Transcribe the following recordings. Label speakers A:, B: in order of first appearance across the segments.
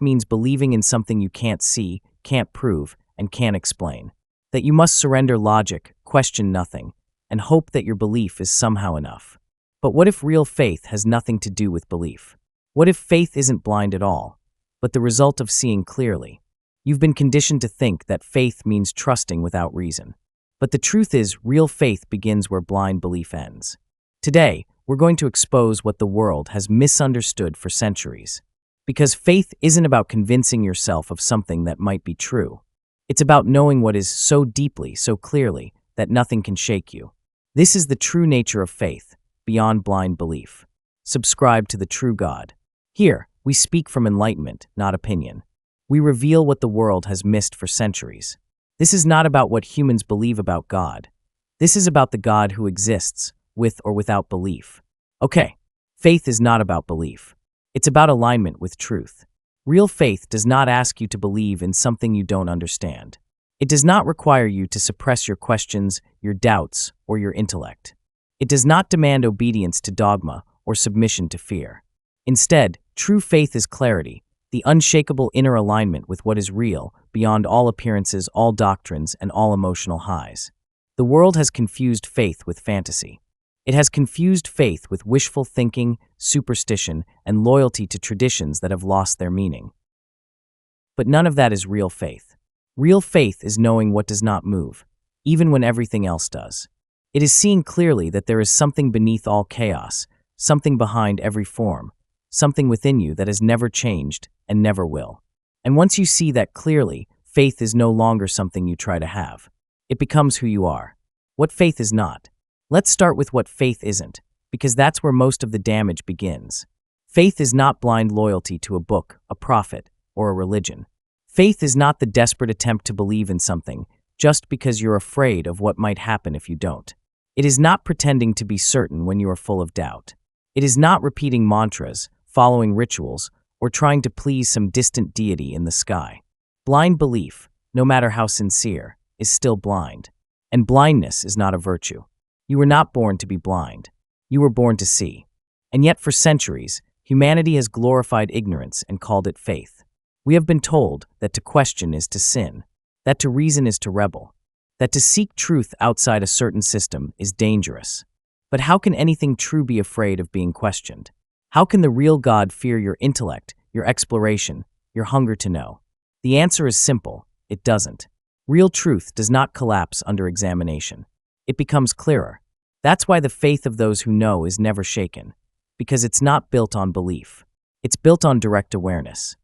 A: means believing in something you can't see, can't prove, and can't explain. That you must surrender logic, question nothing, and hope that your belief is somehow enough. But what if real faith has nothing to do with belief? What if faith isn't blind at all, but the result of seeing clearly? You've been conditioned to think that faith means trusting without reason. But the truth is, real faith begins where blind belief ends. Today, we're going to expose what the world has misunderstood for centuries. Because faith isn't about convincing yourself of something that might be true. It's about knowing what is so deeply, so clearly, that nothing can shake you. This is the true nature of faith, beyond blind belief. Subscribe to the true God. Here, we speak from enlightenment, not opinion. We reveal what the world has missed for centuries. This is not about what humans believe about God. This is about the God who exists, with or without belief. Okay, faith is not about belief. It's about alignment with truth. Real faith does not ask you to believe in something you don't understand. It does not require you to suppress your questions, your doubts, or your intellect. It does not demand obedience to dogma or submission to fear. Instead, true faith is clarity, the unshakable inner alignment with what is real, beyond all appearances, all doctrines, and all emotional highs. The world has confused faith with fantasy. It has confused faith with wishful thinking, superstition, and loyalty to traditions that have lost their meaning. But none of that is real faith. Real faith is knowing what does not move, even when everything else does. It is seeing clearly that there is something beneath all chaos, something behind every form, something within you that has never changed and never will. And once you see that clearly, faith is no longer something you try to have. It becomes who you are. What faith is not. Let's start with what faith isn't, because that's where most of the damage begins. Faith is not blind loyalty to a book, a prophet, or a religion. Faith is not the desperate attempt to believe in something just because you're afraid of what might happen if you don't. It is not pretending to be certain when you are full of doubt. It is not repeating mantras, following rituals, or trying to please some distant deity in the sky. Blind belief, no matter how sincere, is still blind. And blindness is not a virtue. You were not born to be blind. You were born to see. And yet for centuries, humanity has glorified ignorance and called it faith. We have been told that to question is to sin, that to reason is to rebel, that to seek truth outside a certain system is dangerous. But how can anything true be afraid of being questioned? How can the real God fear your intellect, your exploration, your hunger to know? The answer is simple: it doesn't. Real truth does not collapse under examination. It becomes clearer. That's why the faith of those who know is never shaken, because it's not built on belief. It's built on direct awareness.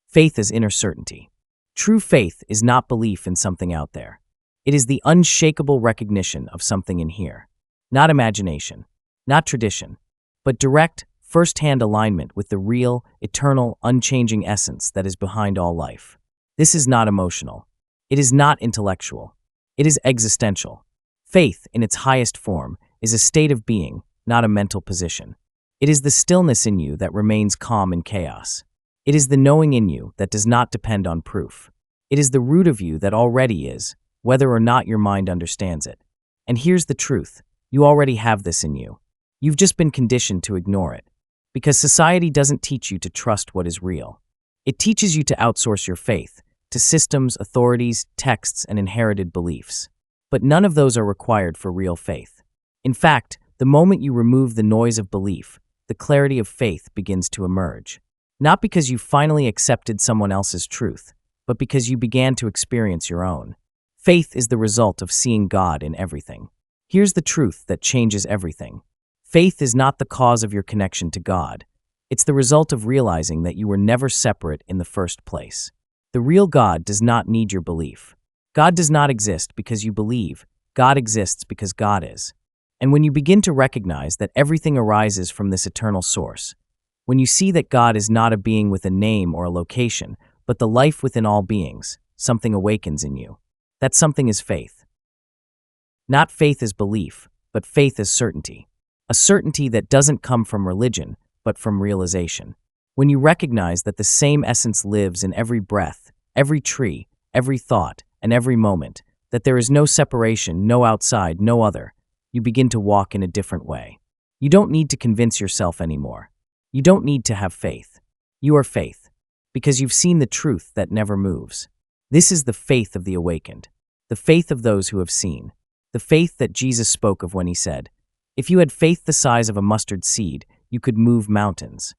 A: Faith is inner certainty. True faith is not belief in something out there. It is the unshakable recognition of something in here. Not imagination, not tradition, but direct, first-hand alignment with the real, eternal, unchanging essence that is behind all life. This is not emotional. It is not intellectual. It is existential. Faith, in its highest form, is a state of being, not a mental position. It is the stillness in you that remains calm in chaos. It is the knowing in you that does not depend on proof. It is the root of you that already is, whether or not your mind understands it. And here's the truth: you already have this in you. You've just been conditioned to ignore it. Because society doesn't teach you to trust what is real. It teaches you to outsource your faith to systems, authorities, texts, and inherited beliefs. But none of those are required for real faith. In fact, the moment you remove the noise of belief, the clarity of faith begins to emerge. Not because you finally accepted someone else's truth, but because you began to experience your own. Faith is the result of seeing God in everything. Here's the truth that changes everything. Faith is not the cause of your connection to God. It's the result of realizing that you were never separate in the first place. The real God does not need your belief. God does not exist because you believe. God exists because God is. And when you begin to recognize that everything arises from this eternal source, when you see that God is not a being with a name or a location, but the life within all beings, something awakens in you. That something is faith. Not faith as belief, but faith as certainty. A certainty that doesn't come from religion, but from realization. When you recognize that the same essence lives in every breath, every tree, every thought, and every moment, that there is no separation, no outside, no other, you begin to walk in a different way. You don't need to convince yourself anymore. You don't need to have faith. You are faith. because you've seen the truth that never moves. This is the faith of the awakened, the faith of those who have seen, the faith that Jesus spoke of when he said, "If you had faith the size of a mustard seed, you could move mountains."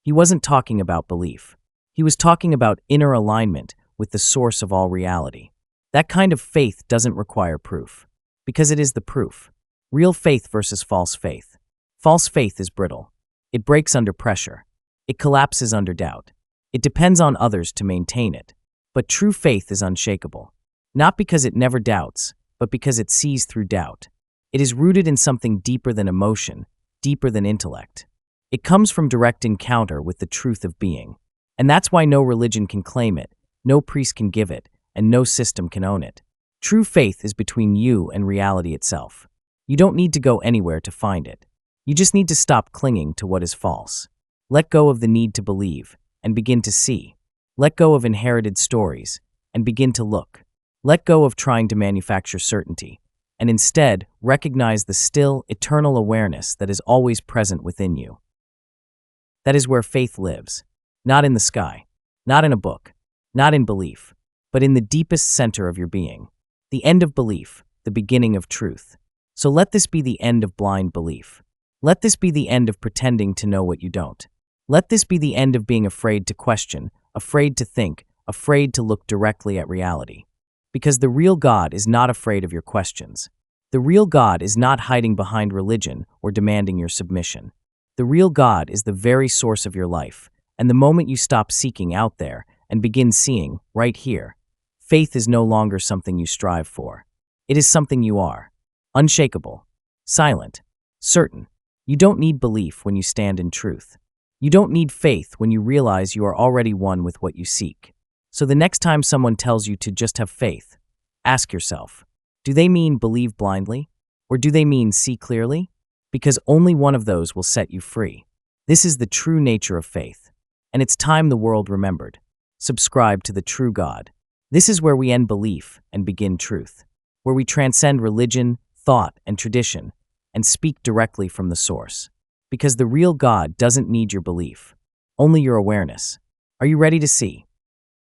A: He wasn't talking about belief. He was talking about inner alignment with the source of all reality. That kind of faith doesn't require proof, because it is the proof. Real faith versus false faith. False faith is brittle. It breaks under pressure. It collapses under doubt. It depends on others to maintain it. But true faith is unshakable. Not because it never doubts, but because it sees through doubt. It is rooted in something deeper than emotion, deeper than intellect. It comes from direct encounter with the truth of being. And that's why no religion can claim it, no priest can give it, and no system can own it. True faith is between you and reality itself. You don't need to go anywhere to find it. You just need to stop clinging to what is false. Let go of the need to believe and begin to see. Let go of inherited stories and begin to look. Let go of trying to manufacture certainty and instead recognize the still, eternal awareness that is always present within you. That is where faith lives, not in the sky, not in a book, not in belief, but in the deepest center of your being. The end of belief, the beginning of truth. So let this be the end of blind belief. Let this be the end of pretending to know what you don't. Let this be the end of being afraid to question, afraid to think, afraid to look directly at reality. Because the real God is not afraid of your questions. The real God is not hiding behind religion or demanding your submission. The real God is the very source of your life, and the moment you stop seeking out there and begin seeing, right here, faith is no longer something you strive for. It is something you are. Unshakable, silent, certain. You don't need belief when you stand in truth. You don't need faith when you realize you are already one with what you seek. So the next time someone tells you to just have faith, ask yourself, do they mean believe blindly? Or do they mean see clearly? Because only one of those will set you free. This is the true nature of faith. And it's time the world remembered. Subscribe to the true God. This is where we end belief and begin truth. Where we transcend religion, thought, and tradition, and speak directly from the source. Because the real God doesn't need your belief, only your awareness. Are you ready to see?